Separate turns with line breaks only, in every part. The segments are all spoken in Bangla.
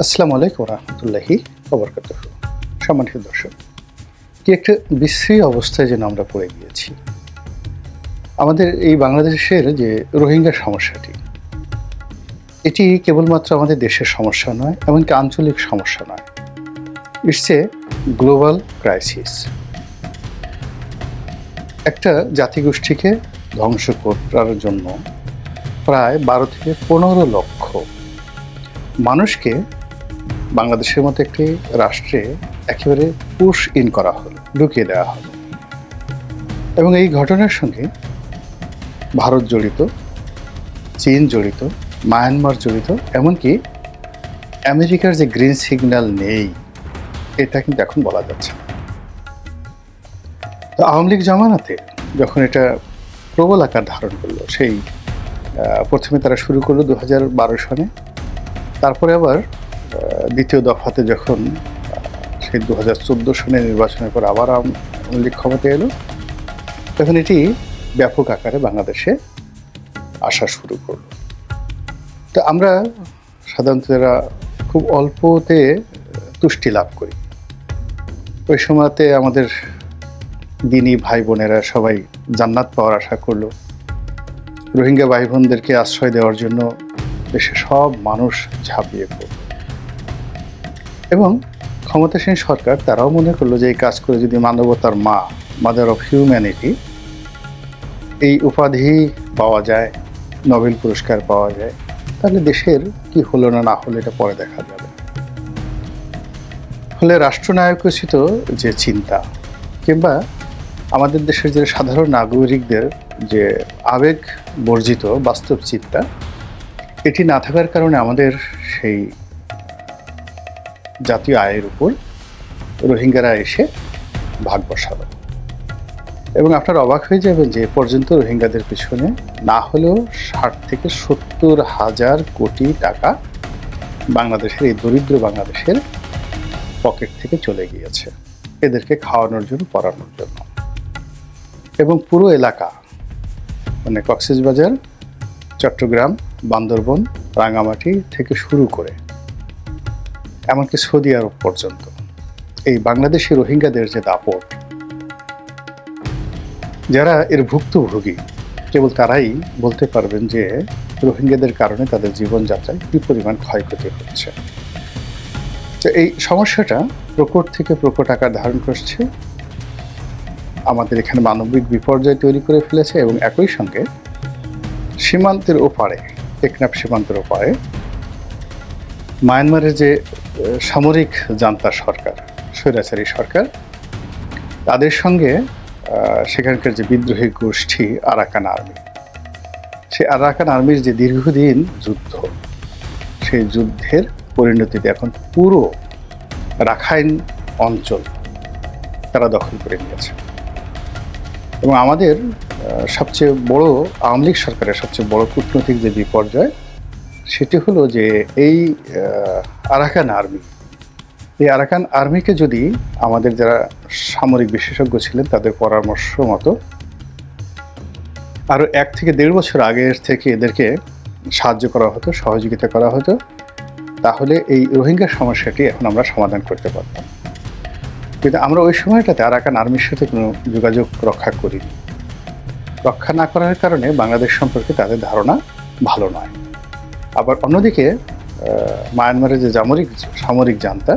আসসালামু আলাইকুম রহমতুল্লাহি ওবরকাতুহ। সম্মানিত দর্শক, কি একটা বিশ্রী অবস্থায় যেন আমরা পড়ে গিয়েছি। আমাদের এই বাংলাদেশের যে রোহিঙ্গা সমস্যাটি, এটি কেবলমাত্র আমাদের দেশের সমস্যা নয়, এমনকি আঞ্চলিক সমস্যা নয়, ইটস এ গ্লোবাল ক্রাইসিস। একটা জাতিগোষ্ঠীকে ধ্বংস করার জন্য প্রায় 12 থেকে 15 লক্ষ মানুষকে বাংলাদেশের মতো একটি রাষ্ট্রে একেবারে পুশ ইন করা হলো, ঢুকিয়ে দেওয়া হলো। এবং এই ঘটনার সঙ্গে ভারত জড়িত, চীন জড়িত, মায়ানমার জড়িত, এমনকি আমেরিকার যে গ্রিন সিগন্যাল নেই, এটা কিন্তু এখন বলা যাচ্ছে না। তো আওয়ামী লীগ জামানাতে যখন এটা প্রবল আকার ধারণ করলো, সেই প্রথমে তারা শুরু করলো 2012 সনে, তারপরে আবার দ্বিতীয় দফাতে যখন সেই 2014 সনের নির্বাচনের পর আবার আওয়ামী লীগ ক্ষমতা এলো, তখন এটি ব্যাপক আকারে বাংলাদেশে আসা শুরু করলো। তো আমরা সাধারণত যারা খুব অল্পতে তুষ্টি লাভ করি, ওই সময়তে আমাদের দিনী ভাই বোনেরা সবাই জান্নাত পাওয়ার আশা করলো। রোহিঙ্গা ভাই বোনদেরকে আশ্রয় দেওয়ার জন্য দেশে সব মানুষ ঝাঁপিয়ে পড়ল এবং ক্ষমতাসীন সরকার তারাও মনে করলো যে এই কাজ করে যদি মানবতার মা, মাদার অফ হিউম্যানিটি, এই উপাধি পাওয়া যায়, নোবেল পুরস্কার পাওয়া যায়, তাহলে দেশের কি হলো না হলো এটা পরে দেখা যাবে। ফলে রাষ্ট্রনায়কোচিত যে চিন্তা কিংবা আমাদের দেশের যে সাধারণ নাগরিকদের যে আবেগ বর্জিত বাস্তব চিন্তা, এটি না থাকার কারণে আমাদের সেই জাতীয় আয়ের উপর রোহিঙ্গারা এসে ভাগ বসালো। এবং আপনারা অবাক হয়ে যাবেন যে পর্যন্ত রোহিঙ্গাদের পিছনে না হলেও 60 থেকে 70 হাজার কোটি টাকা বাংলাদেশের, এই দরিদ্র বাংলাদেশের পকেট থেকে চলে গিয়েছে এদেরকে খাওয়ানোর জন্য, পড়ানোর জন্য। এবং পুরো এলাকা, মানে কক্সবাজার, চট্টগ্রাম, বান্দরবন, রাঙামাটি থেকে শুরু করে এমনকি সৌদি আরব পর্যন্ত এই বাংলাদেশি রোহিঙ্গাদের যে দাপট, যারা এর ভুক্তভোগী কেবল তারাই বলতে পারবেন যে রোহিঙ্গাদের কারণে তাদের জীবনযাত্রায় কী পরিমাণ ক্ষয়ক্ষতি হচ্ছে। তো এই সমস্যাটা প্রকট থেকে প্রকট আকার ধারণ করছে, আমাদের এখানে মানবিক বিপর্যয় তৈরি করে ফেলেছে। এবং একই সঙ্গে সীমান্তের ওপারে, টেকনাফ সীমান্তের ওপারে মায়ানমারের যে সামরিক জান্তা সরকার, স্বৈরাচারী সরকার, তাদের সঙ্গে সেখানকার যে বিদ্রোহী গোষ্ঠী আরাকান আর্মি, সেই আরাকান আর্মির যে দীর্ঘদিন যুদ্ধ, সেই যুদ্ধের পরিণতিতে এখন পুরো রাখাইন অঞ্চল তারা দখল করে নিয়েছে। এবং আমাদের সবচেয়ে বড়, আওয়ামী লীগ সরকারের সবচেয়ে বড় কূটনৈতিক যে বিপর্যয়, সেটি হলো যে এই আরাকান আর্মি, এই আরাকান আর্মিকে যদি আমাদের যারা সামরিক বিশেষজ্ঞ ছিলেন তাদের পরামর্শ মতো আরও 1 থেকে 1.5 বছর আগের থেকে এদেরকে সাহায্য করা হতো, সহযোগিতা করা হতো, তাহলে এই রোহিঙ্গা সমস্যাটি এখন আমরা সমাধান করতে পারতাম। কিন্তু আমরা ওই সময়টাতে আরাকান আর্মির সাথে কোনো যোগাযোগ রক্ষা করিনি। রক্ষা না করার কারণে বাংলাদেশ সম্পর্কে তাদের ধারণা ভালো নয়। আবার অন্যদিকে মায়ানমারের যে সামরিক জান্তা,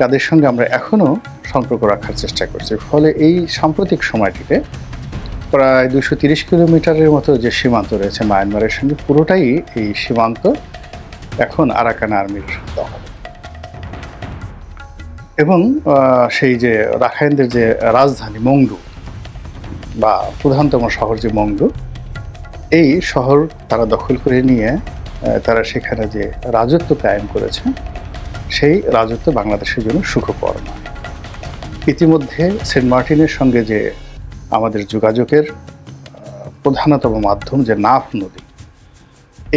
তাদের সঙ্গে আমরা এখনও সম্পর্ক রাখার চেষ্টা করছি। ফলে এই সাম্প্রতিক সময়টিতে প্রায় 230 কিলোমিটারের মতো যে সীমান্ত রয়েছে মায়ানমারের সঙ্গে, পুরোটাই এই সীমান্ত এখন আরাকান আর্মির দখল। এবং সেই যে রাখাইনদের যে রাজধানী মংডু বা প্রধানতম শহর যে মংডু, এই শহর তারা দখল করে নিয়ে তারা সেখানে যে রাজত্ব কায়েম করেছে, সেই রাজত্ব বাংলাদেশের জন্য সুখকর নয়। ইতিমধ্যে সেন্ট মার্টিনের সঙ্গে যে আমাদের যোগাযোগের প্রধানতম মাধ্যম যে নাফ নদী,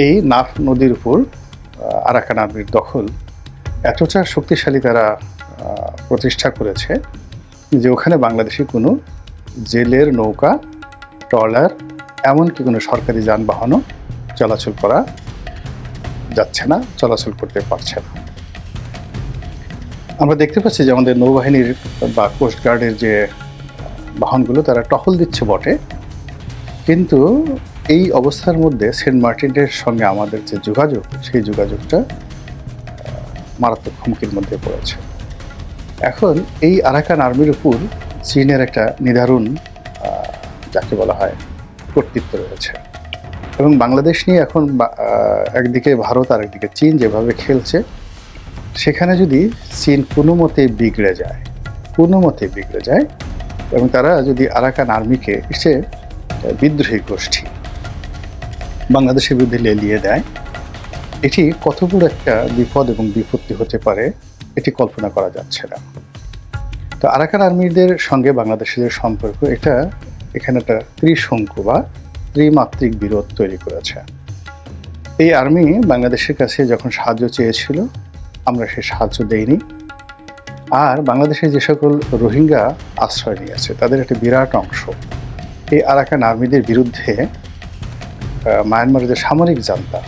এই নাফ নদীর উপর আরাকান আর্মির দখল এতটা শক্তিশালী তারা প্রতিষ্ঠা করেছে যে ওখানে বাংলাদেশি কোনো জেলের নৌকা, ট্রলার, এমনকি কোনো সরকারি যানবাহনও চলাচল করা যাচ্ছে না, চলাচল করতে পারছে না। আমরা দেখতে পাচ্ছি যে আমাদের নৌবাহিনীর বা কোস্টগার্ডের যে বাহনগুলো তারা টহল দিচ্ছে বটে, কিন্তু এই অবস্থার মধ্যে সেন্ট মার্টিনের সঙ্গে আমাদের যে যোগাযোগ, সেই যোগাযোগটা মারাত্মক হুমকির মধ্যে পড়েছে। এখন এই আরাকান আর্মির উপর চীনের একটা নিদারুণ যাকে বলা হয় কর্তৃত্ব রয়েছে, এবং বাংলাদেশ নিয়ে এখন একদিকে ভারত আর একদিকে চীন যেভাবে খেলছে, সেখানে যদি চীন কোনো মতে বিগড়ে যায় এবং তারা যদি আরাকান আর্মিকে এসে বিদ্রোহী গোষ্ঠী বাংলাদেশের বিরুদ্ধে লেলিয়ে দেয়, এটি কত বড় একটা বিপদ এবং বিপত্তি হতে পারে এটি কল্পনা করা যাচ্ছে না। তো আরাকান আর্মিদের সঙ্গে বাংলাদেশের সম্পর্ক এটা এখানে একটা ত্রিশঙ্কু বা ত্রিমাত্রিক বিরোধ তৈরি করেছে। এই আর্মি বাংলাদেশের কাছে যখন সাহায্য চেয়েছিল, আমরা সে সাহায্য দেইনি। আর বাংলাদেশে যে সকল রোহিঙ্গা আশ্রয় নিয়েছে তাদের একটা বিরাট অংশ এই আরাকান আর্মিদের বিরুদ্ধে মায়ানমারের যে সামরিক জান্তা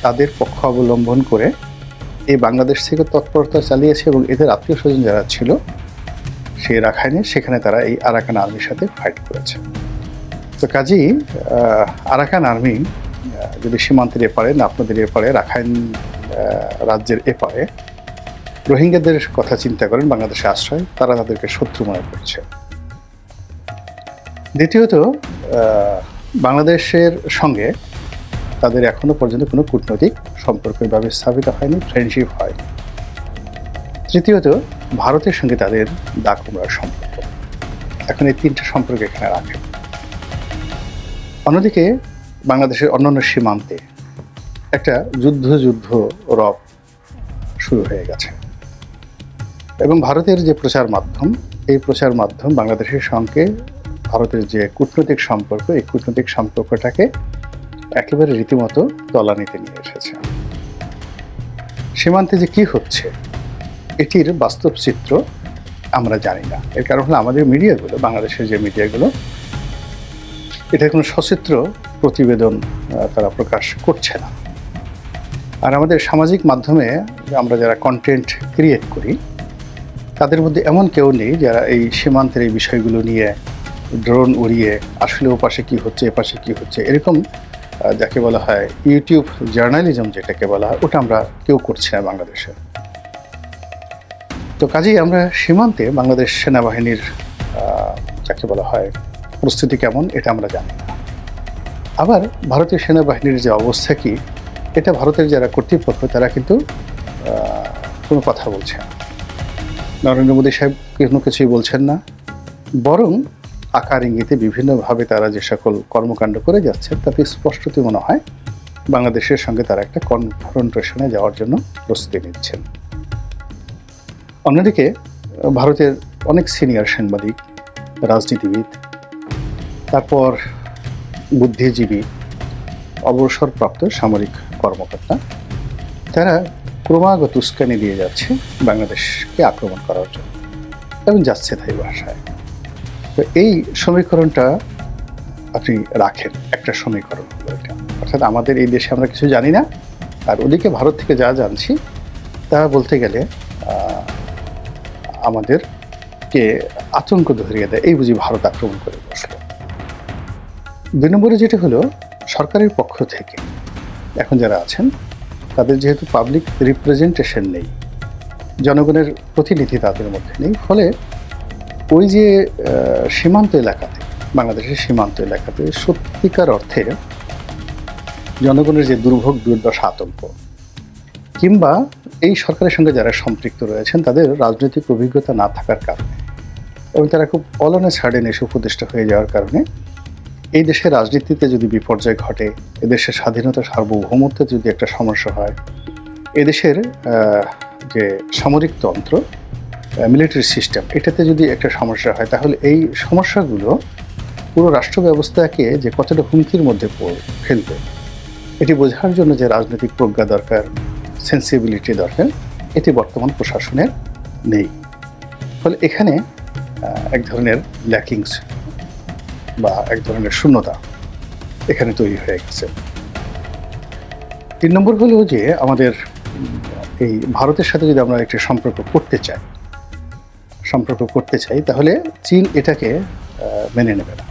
তাদের পক্ষ অবলম্বন করে এই বাংলাদেশ থেকে তৎপরতা চালিয়েছে, এবং এদের আত্মীয় স্বজন যারা ছিল সেই রাখাইনে, সেখানে তারা এই আরাকান আর্মির সাথে ফাইট করেছে। তো কাজেই আরাকান আর্মি যদি সীমান্তের এপারে না আপনাদের এপারে রাখাইন রাজ্যের এপারে রোহিঙ্গাদের কথা চিন্তা করেন, বাংলাদেশে আশ্রয়, তারা তাদেরকে শত্রু মনে করছে। দ্বিতীয়ত, বাংলাদেশের সঙ্গে তাদের এখনো পর্যন্ত কোনো কূটনৈতিক সম্পর্ক এভাবে স্থাপিত হয়নি, ফ্রেন্ডশিপ হয়নি। তৃতীয়ত, ভারতের সঙ্গে তাদের দা কুমড়ার সম্পর্ক। এখন এই তিনটা সম্পর্ক এখানে রাখেন। অন্যদিকে বাংলাদেশের অন্যান্য সীমান্তে একটা যুদ্ধ রব শুরু হয়ে গেছে, এবং ভারতের যে প্রচার মাধ্যম, এই প্রচার মাধ্যম বাংলাদেশের সঙ্গে ভারতের যে কূটনৈতিক সম্পর্ক, এই কূটনৈতিক সম্পর্কটাকে একেবারে রীতিমতো তলানিতে নিয়ে এসেছে। সীমান্তে যে কি হচ্ছে এটির বাস্তব চিত্র আমরা জানি না। এর কারণ হলো আমাদের মিডিয়াগুলো, বাংলাদেশের যে মিডিয়াগুলো, এটা কোনো সচিত্র প্রতিবেদন তারা প্রকাশ করছে না। আর আমাদের সামাজিক মাধ্যমে আমরা যারা কন্টেন্ট ক্রিয়েট করি, তাদের মধ্যে এমন কেউ নেই যারা এই সীমান্তের এই বিষয়গুলো নিয়ে ড্রোন উড়িয়ে আসলে ও পাশে কী হচ্ছে, এ পাশে কী হচ্ছে, এরকম যাকে বলা হয় ইউটিউব জার্নালিজম যেটাকে বলা হয়, ওটা আমরা কেউ করছি না বাংলাদেশে। তো কাজেই আমরা সীমান্তে বাংলাদেশ সেনাবাহিনীর যাকে বলা হয় প্রস্তুতি কেমন এটা আমরা জানি না। আবার ভারতীয় সেনাবাহিনীর যে অবস্থা কি, এটা ভারতের যারা কর্তৃপক্ষ তারা কিন্তু কোনো কথা বলছে না। নরেন্দ্র মোদী সাহেব কোনো কিছুই বলছেন না, বরং আকার ইঙ্গিতে বিভিন্নভাবে তারা যে সকল কর্মকাণ্ড করে যাচ্ছেন তাতে স্পষ্টতই মনে হয় বাংলাদেশের সঙ্গে তারা একটা কনফ্রন্টেশনে যাওয়ার জন্য প্রস্তুতি নিচ্ছেন। অন্যদিকে ভারতের অনেক সিনিয়র সাংবাদিক, রাজনীতিবিদ, তারপর বুদ্ধিজীবী, অবসরপ্রাপ্ত সামরিক কর্মকর্তা, তারা ক্রমাগত উস্কানি দিয়ে যাচ্ছে বাংলাদেশকে আক্রমণ করার জন্য, এবং যাচ্ছে তাই ভাষায়। তো এই সমীকরণটা আপনি রাখেন, একটা সমীকরণ হলো এটা, অর্থাৎ আমাদের এই দেশে আমরা কিছু জানি না, আর ওদিকে ভারত থেকে যা জানছি তা বলতে গেলে আমাদেরকে আতঙ্ক ধরিয়ে দেয়, এই বুঝি ভারত আক্রমণ করে বসলো। 2 নম্বরে যেটা হলো, সরকারের পক্ষ থেকে এখন যারা আছেন তাদের যেহেতু পাবলিক রিপ্রেজেন্টেশন নেই, জনগণের প্রতিনিধি তাদের মধ্যে নেই, ফলে ওই যে সীমান্ত এলাকাতে, বাংলাদেশের সীমান্ত এলাকাতে সত্যিকার অর্থে জনগণের যে দুর্ভোগ, দুর্দশা, আতঙ্ক, কিংবা এই সরকারের সঙ্গে যারা সম্পৃক্ত রয়েছেন তাদের রাজনৈতিক অভিজ্ঞতা না থাকার কারণে, এবং তারা খুব অলনে ছাড়েন এসে উপদেষ্টা হয়ে যাওয়ার কারণে, এই দেশের রাজনীতিতে যদি বিপর্যয় ঘটে, এদেশের স্বাধীনতা, সার্বভৌমত্বে যদি একটা সমস্যা হয়, এদেশের যে সামরিক তন্ত্র, মিলিটারি সিস্টেম, এটাতে যদি একটা সমস্যা হয়, তাহলে এই সমস্যাগুলো পুরো রাষ্ট্র ব্যবস্থাকে যে কতটা হুমকির মধ্যে ফেলবে, এটি বোঝার জন্য যে রাজনৈতিক প্রজ্ঞা দরকার, সেন্সিবিলিটি দরকার, এটি বর্তমান প্রশাসনের নেই। ফলে এখানে এক ধরনের ল্যাকিংস বা এক ধরনের শূন্যতা এখানে তৈরি হয়ে গেছে। 3 নম্বর হলো যে আমাদের এই ভারতের সাথে যদি আমরা একটি সম্পর্ক করতে চাই তাহলে চীন এটাকে মেনে নেবে না।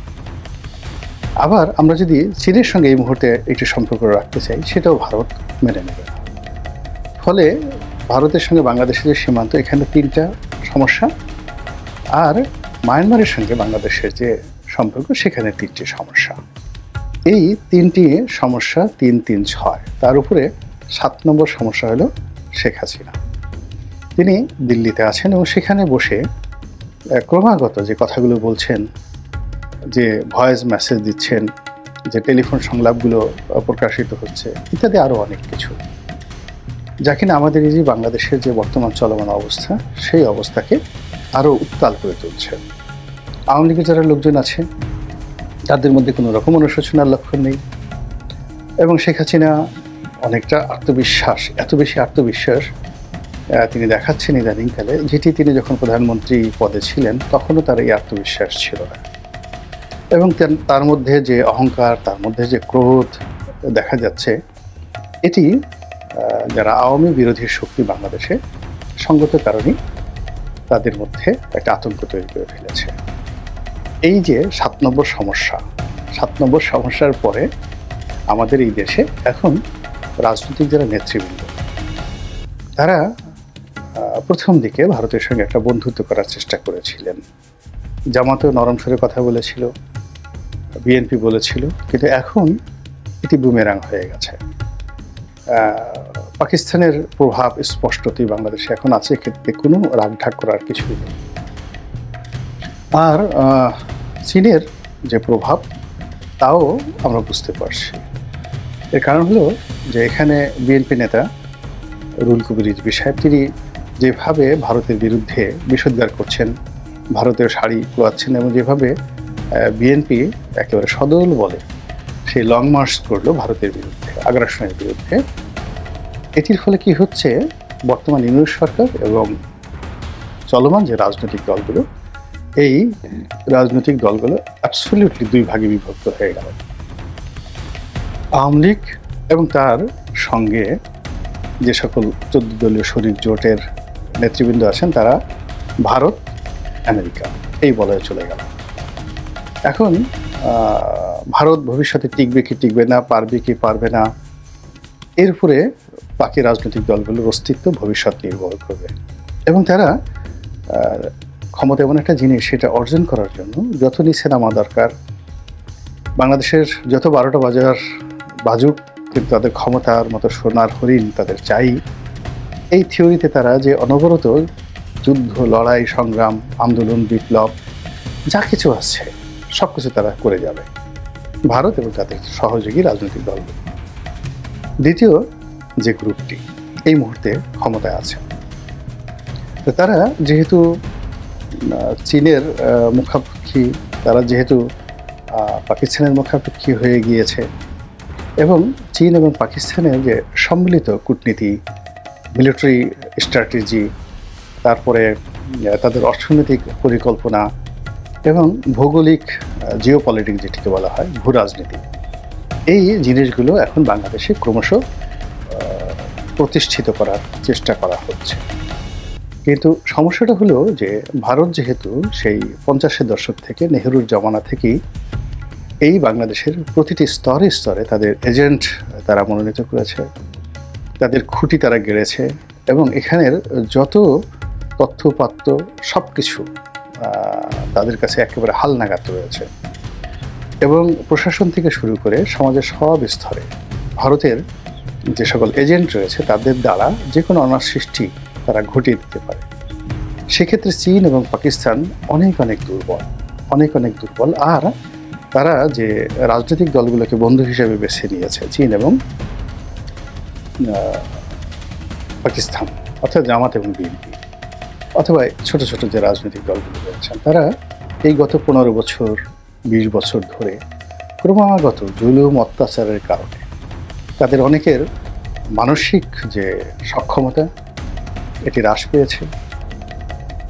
আবার আমরা যদি চীনের সঙ্গে এই মুহূর্তে একটি সম্পর্ক রাখতে চাই সেটাও ভারত মেনে নেবে না। ফলে ভারতের সঙ্গে বাংলাদেশের যে সীমান্ত, এখানে 3টা সমস্যা, আর মায়ানমারের সঙ্গে বাংলাদেশের যে সম্পর্ক সেখানে 3টি সমস্যা। এই 3টি সমস্যা 3-3-6, তার উপরে 7 নম্বর সমস্যা হলো শেখ হাসিনা। তিনি দিল্লিতে আছেন এবং সেখানে বসে ক্রমাগত যে কথাগুলো বলছেন, যে ভয়েস মেসেজ দিচ্ছেন, যে টেলিফোন সংলাপগুলো প্রকাশিত হচ্ছে ইত্যাদি আরও অনেক কিছু, যা কিনা আমাদের এই যে বাংলাদেশের যে বর্তমান চলমান অবস্থা সেই অবস্থাকে আরও উত্তাল করে তুলছে। আওয়ামী লীগের যারা লোকজন আছে তাদের মধ্যে কোনো রকম অনুশোচনার লক্ষণ নেই এবং শেখ হাসিনা অনেকটা আত্মবিশ্বাস, এত বেশি আত্মবিশ্বাস তিনি দেখাচ্ছেন ইদানিংকালে, যেটি তিনি যখন প্রধানমন্ত্রী পদে ছিলেন তখনও তার এই আত্মবিশ্বাস ছিল না। এবং তার মধ্যে যে অহংকার, তার মধ্যে যে ক্রোধ দেখা যাচ্ছে, এটি যারা আওয়ামী বিরোধী শক্তি বাংলাদেশে সঙ্গত কারণেই তাদের মধ্যে একটা আতঙ্ক তৈরি করে ফেলেছে। এই যে 7 নম্বর সমস্যার পরে আমাদের এই দেশে এখন রাজনৈতিক যারা নেতৃবৃন্দ, তারা প্রথম দিকে ভারতের সঙ্গে একটা বন্ধুত্ব করার চেষ্টা করেছিলেন। জামাতেও নরম স্বরে কথা বলেছিল, বিএনপি বলেছিল, কিন্তু এখন এটি বুমেরাং হয়ে গেছে। পাকিস্তানের প্রভাব স্পষ্টতই বাংলাদেশে এখন আছে, ক্ষেত্রে কোনো রাগঢাক করার কিছুই নেই। আর চীনের যে প্রভাব তাও আমরা বুঝতে পারছি। এর কারণ হলো যে এখানে বিএনপি নেতা রুহুল কবির রিজভী সাহেব, তিনি যেভাবে ভারতের বিরুদ্ধে বিষোদ্গার করছেন, ভারতের শাড়ি পোয়াচ্ছেন এবং যেভাবে বিএনপি একেবারে সদল বলে সেই লং মার্চ করলো ভারতের বিরুদ্ধে, আগ্রাসনের বিরুদ্ধে, এটির ফলে কি হচ্ছে, বর্তমান ইউনিট সরকার এবং চলমান যে রাজনৈতিক দলগুলো, এই রাজনৈতিক দলগুলো অ্যাবসলিউটলি 2 ভাগে বিভক্ত হয়ে গেল। আওয়ামী লীগ এবং তার সঙ্গে যে সকল 14 দলীয় শরিক জোটের নেতৃবৃন্দ আছেন তারা ভারত, আমেরিকা এই বলয়ে চলে গেল। এখন ভারত ভবিষ্যতে টিকবে কি টিকবে না, পারবে কি পারবে না, এর উপরে বাকি রাজনৈতিক দলগুলোর অস্তিত্ব ভবিষ্যৎ নির্ভর করবে। এবং তারা ক্ষমতা এমন একটা জিনিস, সেটা অর্জন করার জন্য যত নিচে নামা দরকার, বাংলাদেশের যত 12টা বাজুক, কিন্তু তাদের ক্ষমতার মতো সোনার হরিণ তাদের চাই। এই থিওরিতে তারা যে অনবরত যুদ্ধ, লড়াই, সংগ্রাম, আন্দোলন, বিপ্লব যা কিছু আছে সব কিছু তারা করে যাবে, ভারত এবং তাদের সহযোগী রাজনৈতিক দলগুলো। দ্বিতীয় যে গ্রুপটি এই মুহূর্তে ক্ষমতায় আছে, তো তারা যেহেতু চীনের মুখাপেক্ষী, তারা যেহেতু পাকিস্তানের মুখাপেক্ষী হয়ে গিয়েছে এবং চীন এবং পাকিস্তানের যে সম্মিলিত কূটনীতি, মিলিটারি স্ট্র্যাটেজি, তারপরে তাদের অর্থনৈতিক পরিকল্পনা এবং ভৌগোলিক জিওপলিটিক্স যেটিকে বলা হয়, ভূ রাজনীতি, এই জিনিসগুলো এখন বাংলাদেশে ক্রমশ প্রতিষ্ঠিত করার চেষ্টা করা হচ্ছে। কিন্তু সমস্যাটা হলো যে ভারত যেহেতু সেই 50-এর দশক থেকে, নেহরুর জমানা থেকেই এই বাংলাদেশের প্রতিটি স্তরে স্তরে তাদের এজেন্ট তারা মনোনীত করেছে, তাদের খুঁটি তারা গেড়েছে এবং এখানের যত তথ্যপাত্র সব কিছু তাদের কাছে একেবারে হালনাগাদ রয়েছে। এবং প্রশাসন থেকে শুরু করে সমাজের সব স্তরে ভারতের যে সকল এজেন্ট রয়েছে তাদের দ্বারা যে কোনো অনার সৃষ্টি তারা ঘটিয়ে দিতে পারে। সেক্ষেত্রে চীন এবং পাকিস্তান অনেক দুর্বল। আর তারা যে রাজনৈতিক দলগুলোকে বন্ধু হিসেবে বেছে নিয়েছে, চীন এবং পাকিস্তান, অর্থাৎ জামাত এবং বিএনপি, অথবা ছোট ছোট যে রাজনৈতিক দলগুলো রয়েছেন, তারা এই গত 15 বছর 20 বছর ধরে ক্রমাগত জুলুম, অত্যাচারের কারণে তাদের অনেকের মানসিক যে সক্ষমতা এটি হ্রাস পেয়েছে।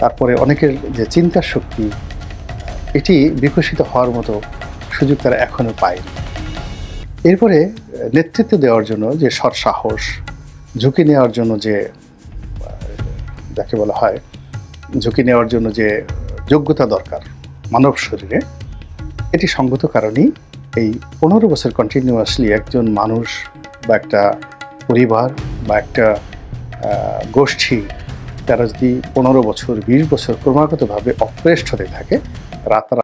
তারপরে অনেকের যে চিন্তার শক্তি, এটি বিকশিত হওয়ার মতো সুযোগ তারা এখনও পায়নি। এরপরে নেতৃত্ব দেওয়ার জন্য যে সৎ সাহস, ঝুঁকি নেওয়ার জন্য যে যাকে বলা হয় ঝুঁকি নেওয়ার জন্য যে যোগ্যতা দরকার মানব শরীরে, এটি সঙ্গত কারণেই এই 15 বছর কন্টিনিউয়াসলি একজন মানুষ বা একটা পরিবার বা একটা গোষ্ঠী, তারা যদি 15 বছর 20 বছর ক্রমাগতভাবে অপ্রেসড হতে থাকে, রাতারাতি